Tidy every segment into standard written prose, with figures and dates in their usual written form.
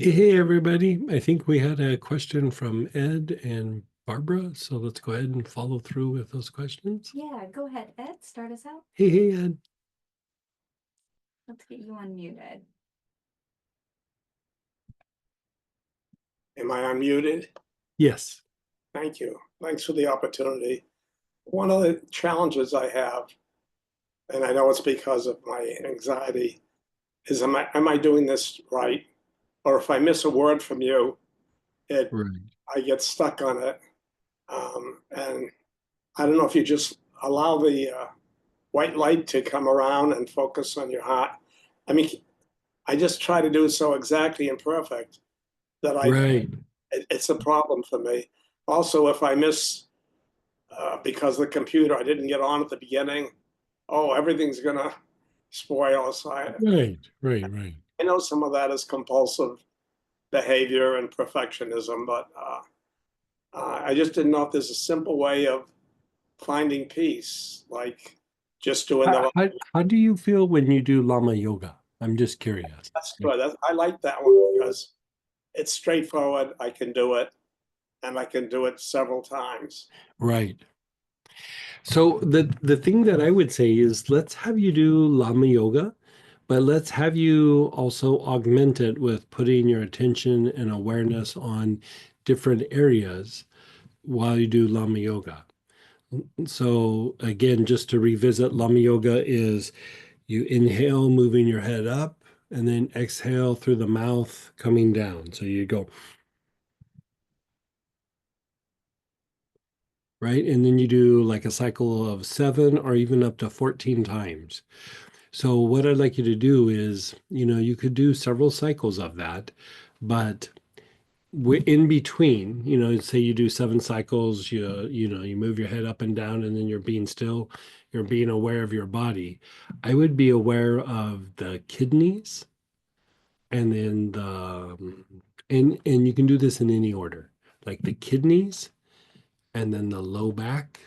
Hey, everybody. I think we had a question from Ed and Barbara, so let's go ahead and follow through with those questions. Yeah, go ahead, Ed, start us out. Hey, Ed. Let's get you unmuted. Am I unmuted? Yes. Thank you. Thanks for the opportunity. One of the challenges I have, and I know it's because of my anxiety, is am I doing this right? Or if I miss a word from you, it Right. I get stuck on it. And I don't know if you just allow the white light to come around and focus on your heart. I mean, I just try to do it so exactly and perfect that Right. it's a problem for me. Also, if I miss because the computer, I didn't get on at the beginning. Oh, everything's gonna spoil. So Right. Right. Right. I know some of that is compulsive behavior and perfectionism, but I just didn't know if there's a simple way of finding peace, like just doing How, the. how, how do you feel when you do Lama Yoga? I'm just curious. That's good. I like that one because it's straightforward. I can do it, and I can do it several times. Right. So the thing that I would say is let's have you do Lama Yoga, but let's have you also augment it with putting your attention and awareness on different areas while you do Lama Yoga. So again, just to revisit, Lama Yoga is you inhale, moving your head up, and then exhale through the mouth, coming down. So you go right, and then you do like a cycle of 7 or even up to 14 times. So what I'd like you to do is, you could do several cycles of that, but in between, say you do 7 cycles, you move your head up and down, and then you're being still, you're being aware of your body. I would be aware of the kidneys, and then and you can do this in any order, like the kidneys, and then the low back,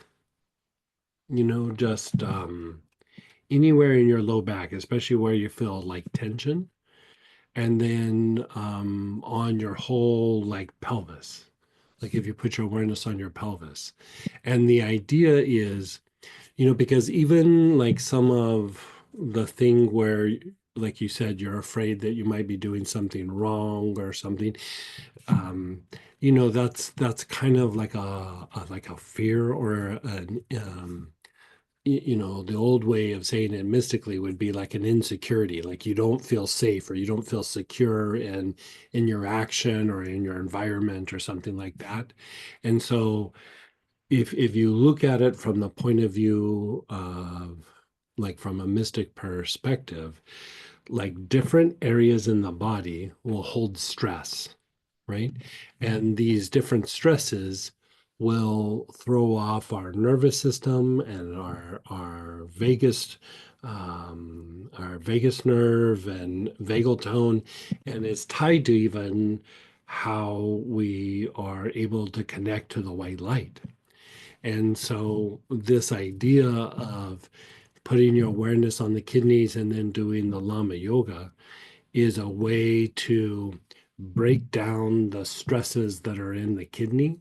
just anywhere in your low back, especially where you feel like tension, and then on your whole like pelvis, like if you put your awareness on your pelvis. And the idea is, because even like some of the thing where, like you said, you're afraid that you might be doing something wrong or something, um, that's kind of like a fear or an the old way of saying it mystically would be like an insecurity, like you don't feel safe or you don't feel secure in your action or in your environment or something like that. And so if you look at it from the point of view of like from a mystic perspective, like different areas in the body will hold stress, right? And these different stresses will throw off our nervous system and our vagus nerve and vagal tone, and it's tied to even how we are able to connect to the white light. And so this idea of putting your awareness on the kidneys and then doing the Lama Yoga is a way to break down the stresses that are in the kidneys,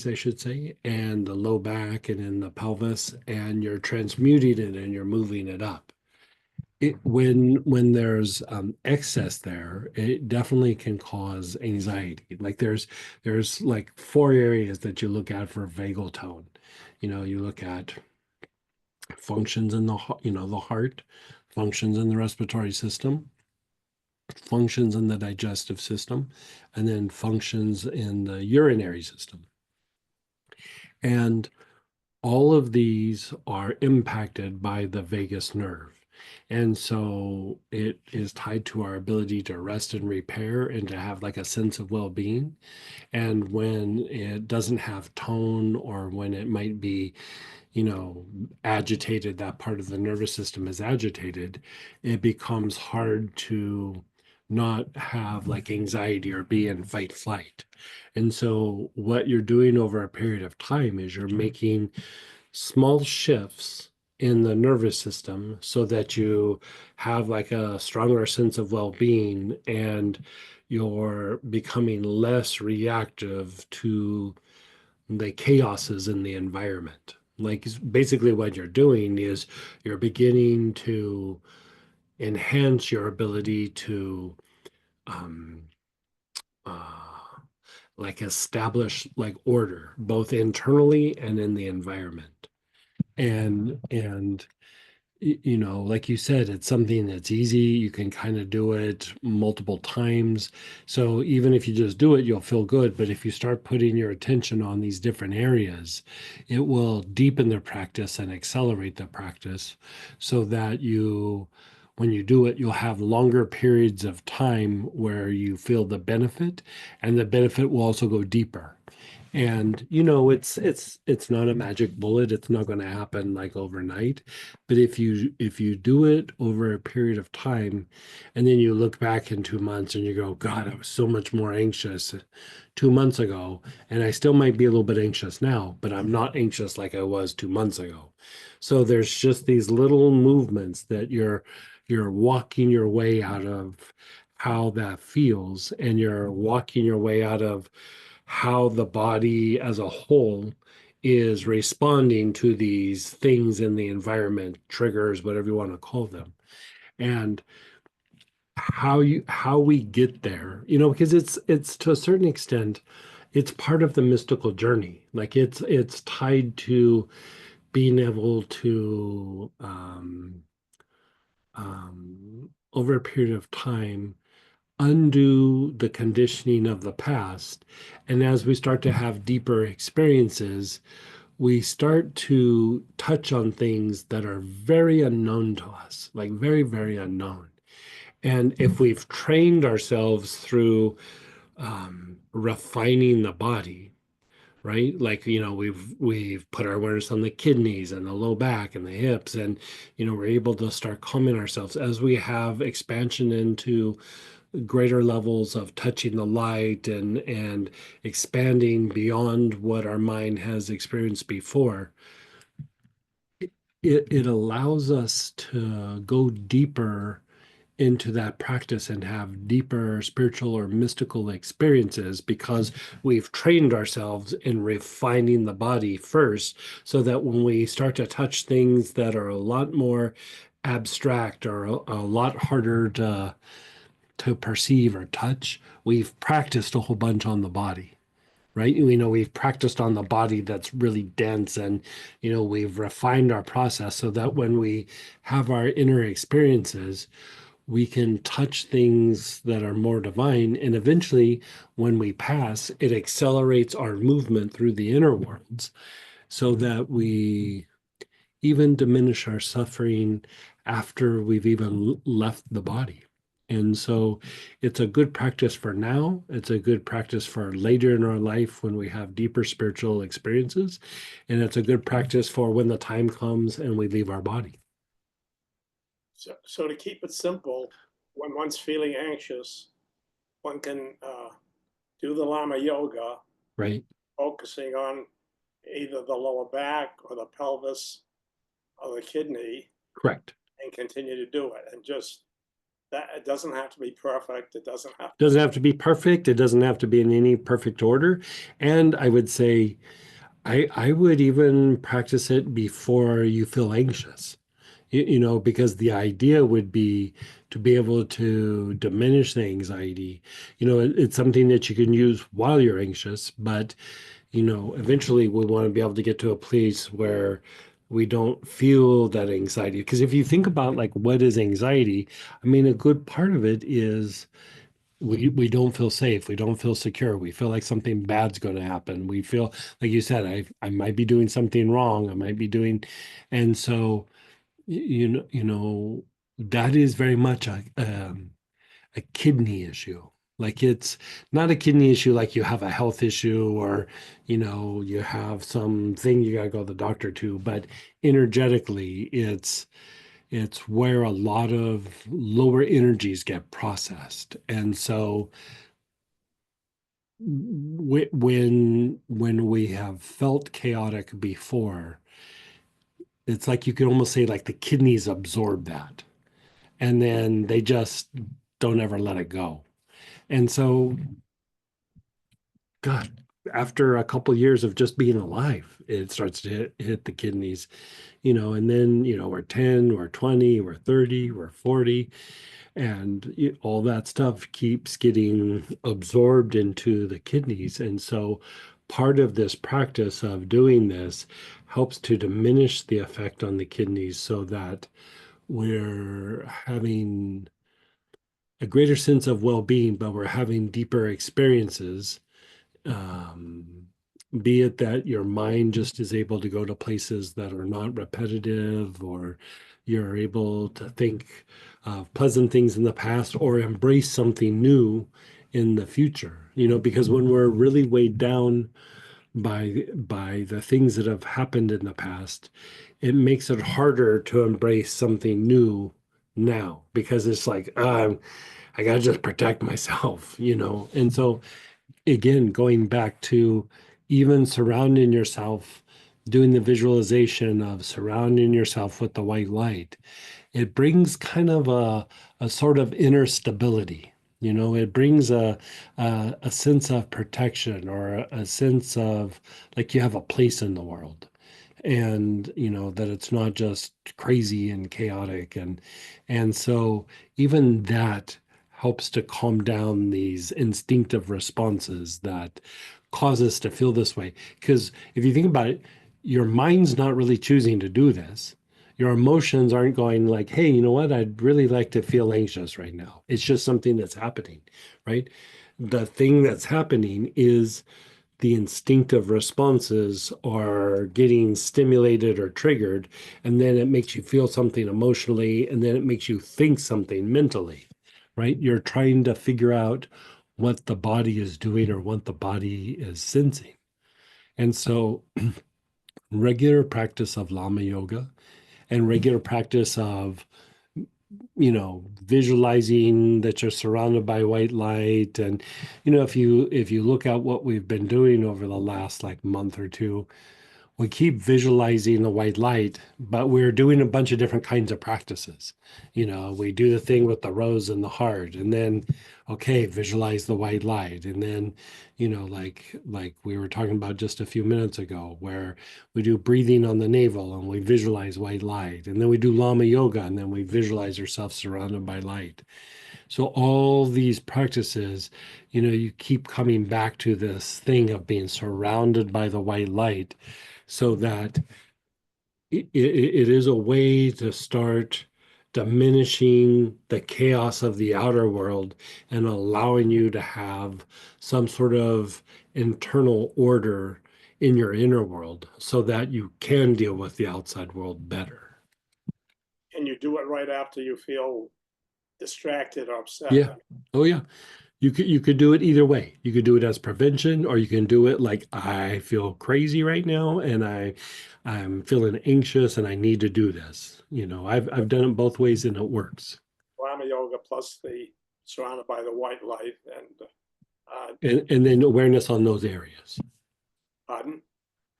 I should say, and the low back and in the pelvis, and you're transmuting it and you're moving it up. When there's excess there, it definitely can cause anxiety. Like there's like 4 areas that you look at for vagal tone. You look at functions in the heart, functions in the respiratory system, functions in the digestive system, and then functions in the urinary system. And all of these are impacted by the vagus nerve. And so it is tied to our ability to rest and repair and to have like a sense of well-being. And when it doesn't have tone, or when it might be, agitated, that part of the nervous system is agitated, it becomes hard to not have like anxiety or be in fight flight. And so what you're doing over a period of time is you're making small shifts in the nervous system so that you have like a stronger sense of well-being and you're becoming less reactive to the chaoses in the environment. Like basically what you're doing is you're beginning to enhance your ability to um, uh, like establish like order both internally and in the environment. And you know, like you said, it's something that's easy. You can kind of do it multiple times. So even if you just do it, you'll feel good. But if you start putting your attention on these different areas, it will deepen the practice and accelerate the practice so that when you do it, you'll have longer periods of time where you feel the benefit, and the benefit will also go deeper. And you know, it's not a magic bullet. It's not going to happen like overnight. But if you do it over a period of time, and then you look back in 2 months and you go, God, I was so much more anxious 2 months ago, and I still might be a little bit anxious now, but I'm not anxious like I was 2 months ago. So there's just these little movements that you're walking your way out of how that feels, and you're walking your way out of how the body as a whole is responding to these things in the environment, triggers, whatever you want to call them. And how we get there, you know, because it's to a certain extent, it's part of the mystical journey. Like it's tied to being able to over a period of time undo the conditioning of the past. And as we start to have deeper experiences, we start to touch on things that are very unknown to us, like very, very unknown. And if we've trained ourselves through refining the body, right? Like, you know, we've put our awareness on the kidneys and the low back and the hips, and you know, we're able to start calming ourselves as we have expansion into greater levels of touching the light and expanding beyond what our mind has experienced before. It allows us to go deeper into that practice and have deeper spiritual or mystical experiences because we've trained ourselves in refining the body first, so that when we start to touch things that are a lot more abstract or a lot harder to perceive or touch, we've practiced a whole bunch on the body, right? You know, we've practiced on the body that's really dense, and, you know, we've refined our process so that when we have our inner experiences, we can touch things that are more divine. And eventually, when we pass, it accelerates our movement through the inner worlds so that we even diminish our suffering after we've even left the body. And so it's a good practice for now. It's a good practice for later in our life when we have deeper spiritual experiences. And it's a good practice for when the time comes and we leave our body. So to keep it simple, when one's feeling anxious, one can do the Lama Yoga, Right? focusing on either the lower back or the pelvis or the kidney, Correct. and continue to do it. And just that, it doesn't have to be perfect. It doesn't have Doesn't have to be perfect. It doesn't have to be in any perfect order. And I would say I would even practice it before you feel anxious. You know, because the idea would be to be able to diminish the anxiety. You know, it's something that you can use while you're anxious, but you know, eventually we want to be able to get to a place where we don't feel that anxiety. Because if you think about like what is anxiety, I mean, a good part of it is we don't feel safe, we don't feel secure, we feel like something bad's going to happen, we feel like you said, I might be doing something wrong, I might be doing, and so you know that is very much a kidney issue. Like it's not a kidney issue like you have a health issue or you know you have something you got to go to the doctor to, but energetically it's where a lot of lower energies get processed. And so when we have felt chaotic before, it's like you could almost say like the kidneys absorb that, and then they just don't ever let it go. And so, God, after a couple years of just being alive, it starts to hit the kidneys, and then, we're 10, we're 20, we're 30, we're 40, and all that stuff keeps getting absorbed into the kidneys. And so part of this practice of doing this helps to diminish the effect on the kidneys so that we're having a greater sense of well-being, but we're having deeper experiences. Um, be it that your mind just is able to go to places that are not repetitive, or you're able to think of pleasant things in the past or embrace something new in the future. Because when we're really weighed down by the things that have happened in the past, it makes it harder to embrace something new now, because it's like, I gotta just protect myself. And so again, going back to even surrounding yourself, doing the visualization of surrounding yourself with the white light, it brings kind of a sort of inner stability. It brings a sense of protection, or a sense of like you have a place in the world, and that it's not just crazy and chaotic. And so even that helps to calm down these instinctive responses that cause us to feel this way. Because if you think about it, your mind's not really choosing to do this. Your emotions aren't going like, hey, you know what, I'd really like to feel anxious right now. It's just something that's happening, right? The thing that's happening is the instinctive responses are getting stimulated or triggered, and then it makes you feel something emotionally, and then it makes you think something mentally, right? You're trying to figure out what the body is doing or what the body is sensing. And so regular practice of Lama yoga and regular practice of visualizing that you're surrounded by white light. And if you look at what we've been doing over the last like month or two, we keep visualizing the white light, but we're doing a bunch of different kinds of practices. We do the thing with the rose and the heart, and then, okay, visualize the white light. And then, like we were talking about just a few minutes ago, where we do breathing on the navel and we visualize white light. And then we do Lama yoga, and then we visualize ourselves surrounded by light. So all these practices, you keep coming back to this thing of being surrounded by the white light, so that it is a way to start diminishing the chaos of the outer world and allowing you to have some sort of internal order in your inner world, so that you can deal with the outside world better. And you do it right after you feel distracted or upset. Yeah. Oh, yeah. You could do it either way. You could do it as prevention, or you can do it like, I feel crazy right now and I'm feeling anxious and I need to do this. I've done it both ways and it works. Lama yoga plus the surrounded by the white light And then awareness on those areas. pardon?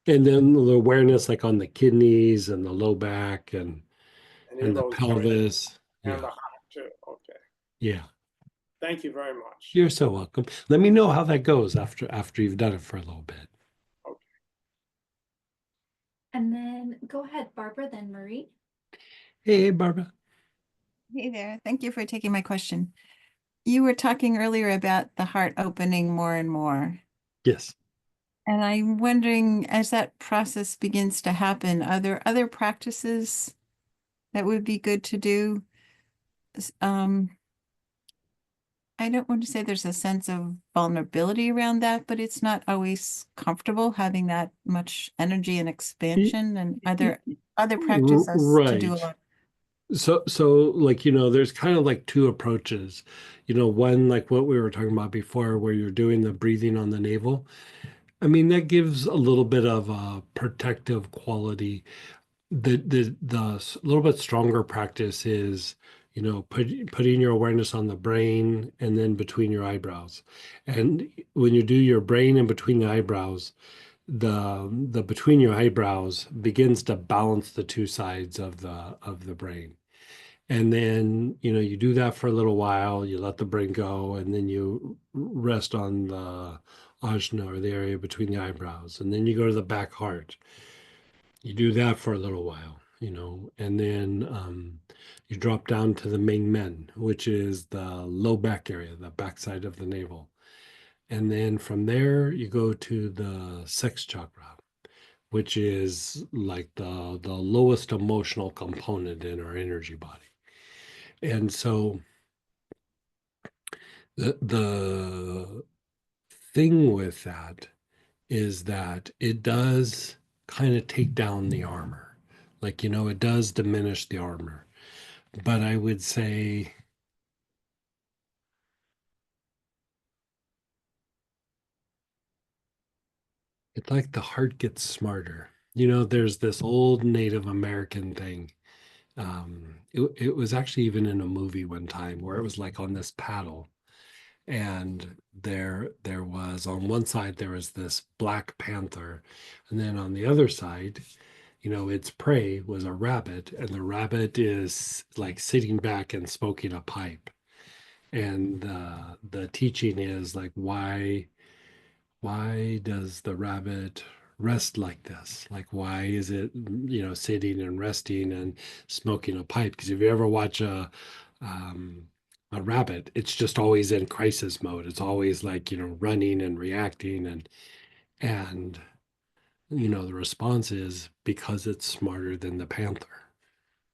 And then the awareness like on the kidneys and the low back and Any of the those areas, pelvis. and Yeah. the heart too. Okay. Yeah. Thank you very much. You're so welcome. Let me know how that goes after you've done it for a little bit. Okay. And then go ahead, Barbara, then Marie. Hey, Barbara. Hey there. Thank you for taking my question. You were talking earlier about the heart opening more and more. Yes. And I'm wondering, as that process begins to happen, are there other practices that would be good to do? I don't want to say there's a sense of vulnerability around that, but it's not always comfortable having that much energy and expansion. And are there other practices to do Right. along? So like, there's kind of like two approaches. One, like what we were talking about before, where you're doing the breathing on the navel. I mean, that gives a little bit of a protective quality. The little bit stronger practice is, putting your awareness on the brain and then between your eyebrows. And when you do your brain in between the eyebrows, the between your eyebrows begins to balance the two sides of the brain. And then, you do that for a little while, you let the brain go, and then you rest on the ajna, or the area between the eyebrows. And then you go to the back heart. You do that for a little while, and then you drop down to the main men, which is the low back area, the backside of the navel. And then from there, you go to the sex chakra, which is like the lowest emotional component in our energy body. And so the thing with that is that it does kind of take down the armor. Like, it does diminish the armor. But I would say it's like the heart gets smarter. There's this old Native American thing. It was actually even in a movie one time where it was like on this paddle, and there was, on one side there was this black panther, and then on the other side, its prey was a rabbit, and the rabbit is like sitting back and smoking a pipe. And the teaching is like, why does the rabbit rest like this? Like, why is it, sitting and resting and smoking a pipe? Because if you ever watch a rabbit, it's just always in crisis mode. It's always like, running and reacting, and the response is because it's smarter than the panther,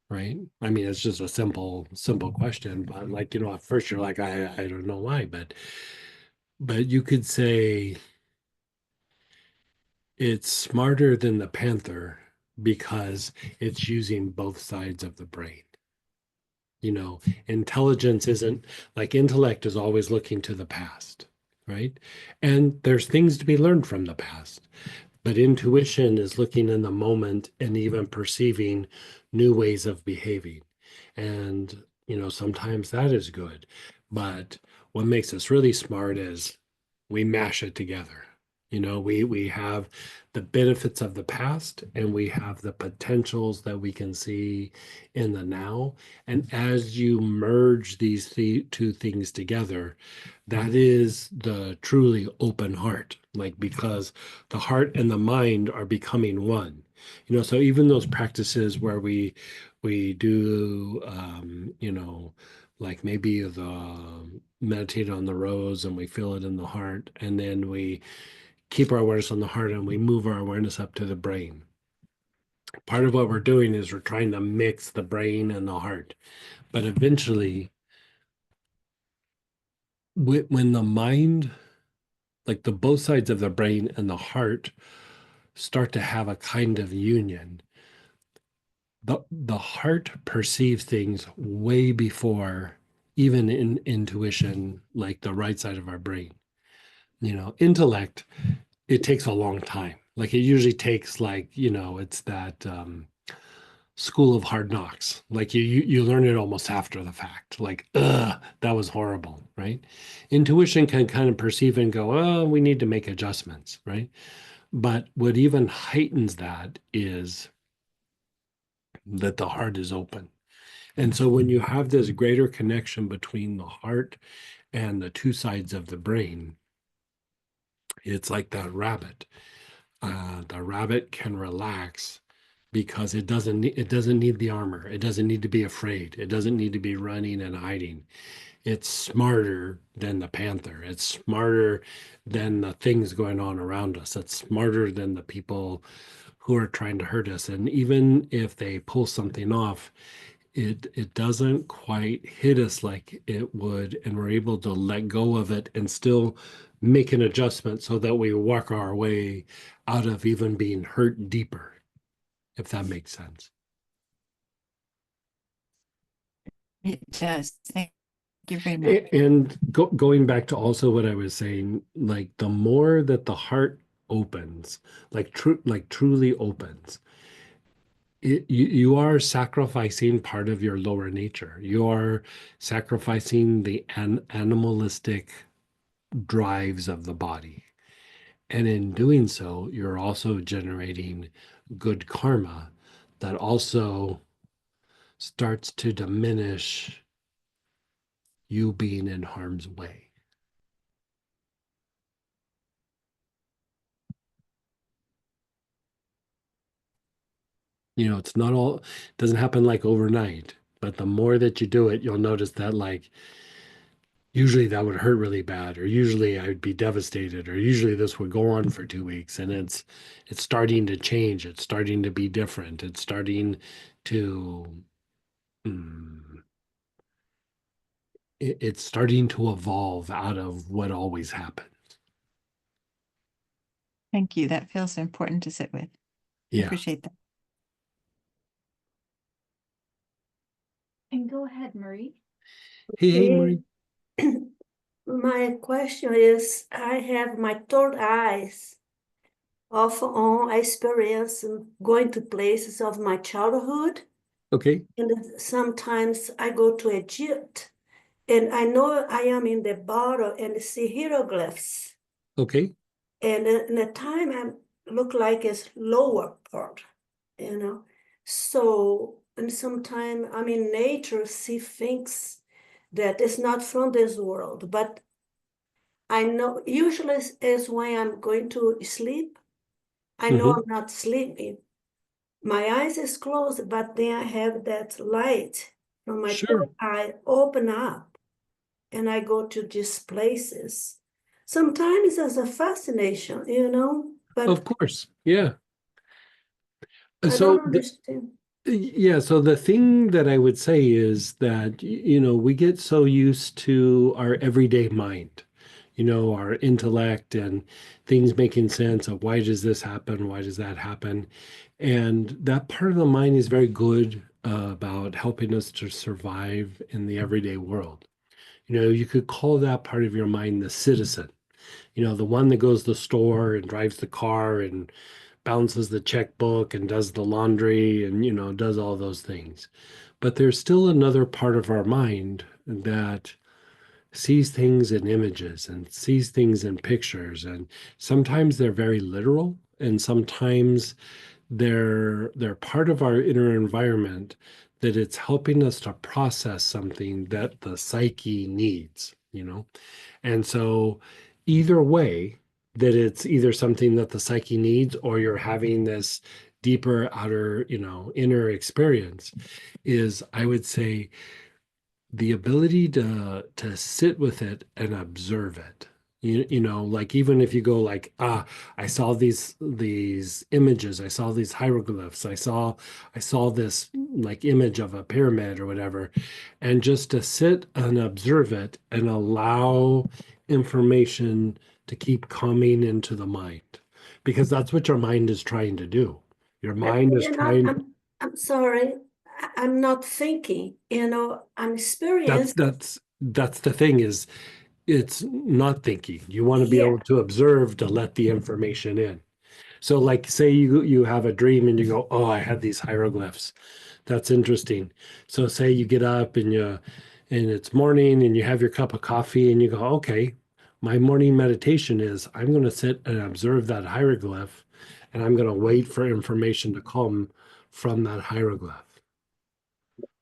right? I mean, it's just a simple question, but like, at first you're like, I don't know why, but you could say it's smarter than the panther because it's using both sides of the brain. Intelligence isn't like, intellect is always looking to the past, right? And there's things to be learned from the past. But intuition is looking in the moment and even perceiving new ways of behaving. And, sometimes that is good. But what makes us really smart is we mash it together. We have the benefits of the past, and we have the potentials that we can see in the now. And as you merge these two things together, that is the truly open heart. Like, because the heart and the mind are becoming one. So even those practices where we do like maybe the meditate on the rose and we feel it in the heart, and then we keep our awareness on the heart and we move our awareness up to the brain. Part of what we're doing is we're trying to mix the brain and the heart. But eventually, when the mind, like the both sides of the brain and the heart, start to have a kind of union, the heart perceives things way before even in intuition, like the right side of our brain. Intellect, it takes a long time. Like, it usually takes, like, it's that school of hard knocks. Like, you learn it almost after the fact. Like, that was horrible, right? Intuition can kind of perceive and go, oh, we need to make adjustments, right? But what even heightens that is that the heart is open. And so when you have this greater connection between the heart and the two sides of the brain, it's like that rabbit. The rabbit can relax because it doesn't need the armor. It doesn't need to be afraid. It doesn't need to be running and hiding. It's smarter than the panther. It's smarter than the things going on around us. It's smarter than the people who are trying to hurt us. And even if they pull something off, it doesn't quite hit us like it would, and we're able to let go of it and still make an adjustment so that we walk our way out of even being hurt deeper, if that makes sense. It does. Thank you very much. And going back to also what I was saying, like, the more that the heart opens, like truly opens, you are sacrificing part of your lower nature. You are sacrificing the animalistic drives of the body. And in doing so, you're also generating good karma that also starts to diminish you being in harm's way. You know, it's not all, doesn't happen like overnight, but the more that you do it, you'll notice that like usually that would hurt really bad, or usually I'd be devastated, or usually this would go on for 2 weeks, and it's starting to change. It's starting to be different. It's starting to it's starting to evolve out of what always happened. Thank you. That feels important to sit with. I Yeah. appreciate that. And go ahead, Marie. Hey, Okay. Marie. My question is, I have my third eyes off on experience going to places of my childhood, Okay. and sometimes I go to Egypt, and I know I am in the bottom and see hieroglyphs, Okay. and in the time I look like it's lower part, So, and sometimes I'm in nature, see things that is not from this world, but I know usually is when I'm going to sleep. I know Mhm. I'm not sleeping. My eyes is closed, but then I have that light from my Sure. third eye open up, and I go to these places. Sometimes as a fascination, Of but course. Yeah. I So don't understand. yeah, so the thing that I would say is that, you know, we get so used to our everyday mind, you know, our intellect and things making sense of why does this happen? Why does that happen? And that part of the mind is very good about helping us to survive in the everyday world. You know, you could call that part of your mind the citizen, you know, the one that goes to the store and drives the car and balances the checkbook and does the laundry and, you know, does all those things. But there's still another part of our mind that sees things in images and sees things in pictures. And sometimes they're very literal, and sometimes they're part of our inner environment that it's helping us to process something that the psyche needs, you know. And so, either way, that it's either something that the psyche needs or you're having this deeper outer, you know, inner experience, is, I would say, the ability to sit with it and observe it. You know, like even if you go like, I saw these images, I saw these hieroglyphs, I saw this like image of a pyramid or whatever, and just to sit and observe it and allow information to keep coming into the mind, because that's what your mind is trying to do. Your mind is You're not, trying. I'm sorry, I'm not thinking, I'm That's experienced. that's the thing, is it's not thinking. You want to be Yeah. able to observe to let the information in. So like say you have a dream and you go, oh, I had these hieroglyphs. That's interesting. So say you get up and it's morning and you have your cup of coffee and you go, okay, my morning meditation is I'm going to sit and observe that hieroglyph, and I'm going to wait for information to come from that hieroglyph.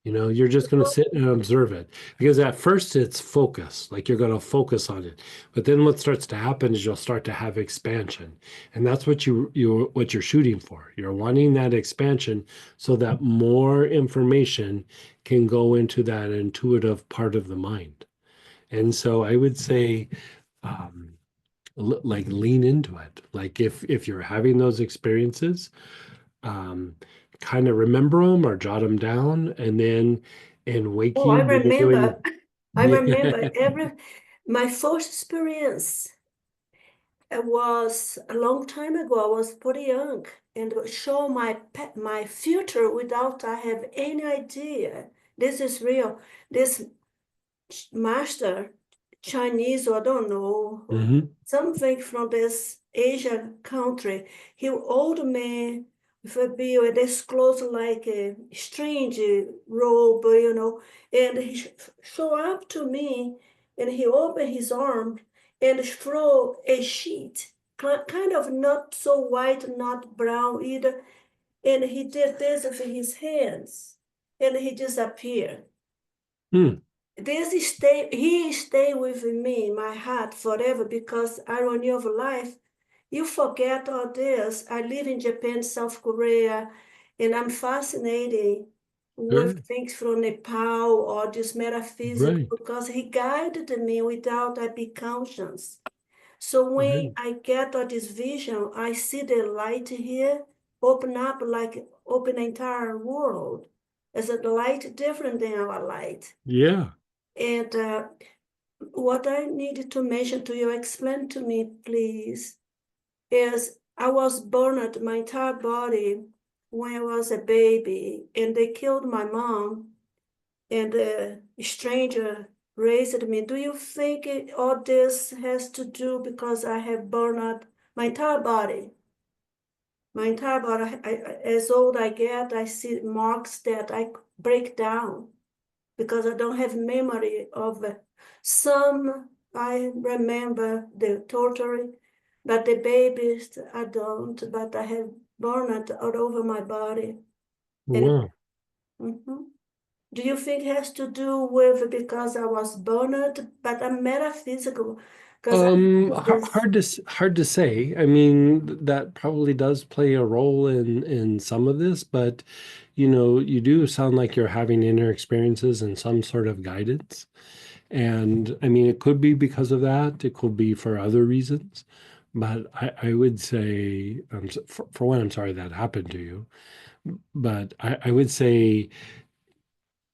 You know, you're just going to sit and observe it, because at first it's focus, like you're going to focus on it. But then what starts to happen is you'll start to have expansion. And that's what what you're shooting for. You're wanting that expansion so that more information can go into that intuitive part of the mind. And so I would say, um, like lean into it. Like if you're having those experiences, um, kind of remember them or jot them down, and then in Oh, I waking when you're remember. doing. I remember my first experience. It was a long time ago. I was pretty young, and it would show my future without I have any idea. This is real. This master, Chinese or I don't know, Mhm. something from this Asian country. He old man with a beard, this clothes like a strange robe, and he show up to me, and he opened his arm and throw a sheet kind of not so white, not brown either. And he did this with his hands, and he disappeared. Hmm. He stay with me in my heart forever because irony of life, you forget all this. I live in Japan, South Korea, and I'm fascinated Sure. with things from Nepal or this metaphysical Right. because he guided me without I be conscious. So when Right. I get all this vision, I see the light here open up like open the entire world. It's a light different than our light. Yeah. And what I needed to mention to you, explain to me, please, is I was burned my entire body when I was a baby, and they killed my mom, and a stranger raised me. Do you think all this has to do because I have burned my entire body? My entire body, as old I get, I see marks that I break down because I don't have memory of some. I remember the torture, but the babies I don't. But I have burned all over my body. And Wow. mhm. Do you think it has to do with because I was burned? But I'm metaphysical because I have this. Hard to say. I mean, that probably does play a role in some of this, but you know, you do sound like you're having inner experiences and some sort of guidance. And I mean, it could be because of that. It could be for other reasons. But I would say, for one, I'm sorry that happened to you. But I would say,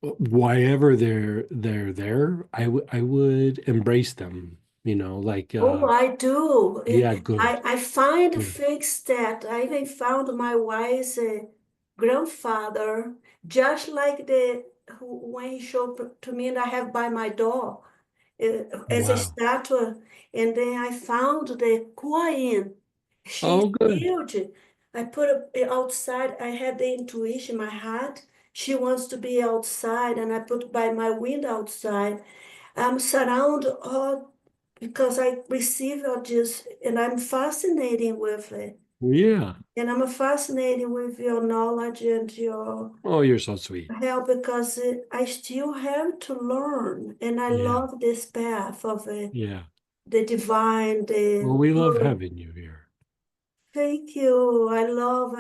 why ever they're there, I would embrace them. You know, like Oh, I do. yeah, good. I find Good. things that I even found my wife's grandfather, just like when he showed to me, and I have by my door as a Wow. statue. And then I found the Kuan. She's Oh, good. huge. I put it outside. I had the intuition, my heart. She wants to be outside, and I put by my window outside. I'm surrounded all because I receive all this, and I'm fascinated with it. Yeah. And I'm fascinated with your knowledge and your Oh, you're so sweet. help because I still have to learn, and I Yeah. love this path of Yeah. the divine, Well, the we love good. having you here. Thank you. I love.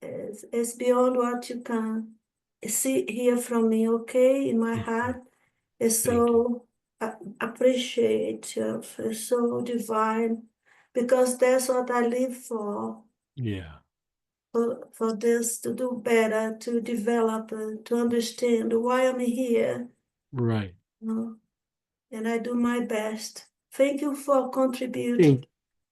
It's beyond what you can see hear from me. Okay, in my heart. It's Thank you. so appreciative, it's so divine, because that's what I live Yeah. for this to do better, to develop, to understand why I'm here, Right. you know, and I do my best. Thank you for contributing Thank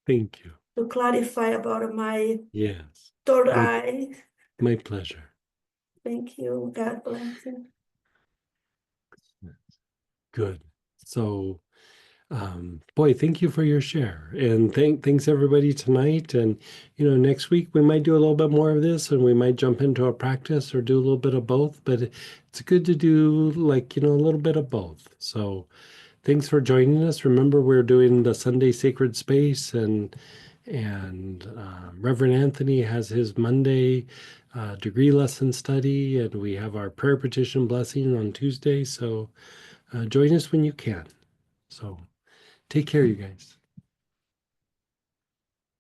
thank you. to clarify about my Yes. third My eye. my pleasure. Thank you. God bless you. Good. So boy, thank you for your share. And thanks everybody tonight. And you know, next week we might do a little bit more of this and we might jump into a practice or do a little bit of both, but it's good to do like, you know, a little bit of both. So thanks for joining us. Remember, we're doing the Sunday Sacred Space, and Reverend Anthony has his Monday degree lesson study, and we have our prayer petition blessing on Tuesday. So join us when you can. So take care, you guys.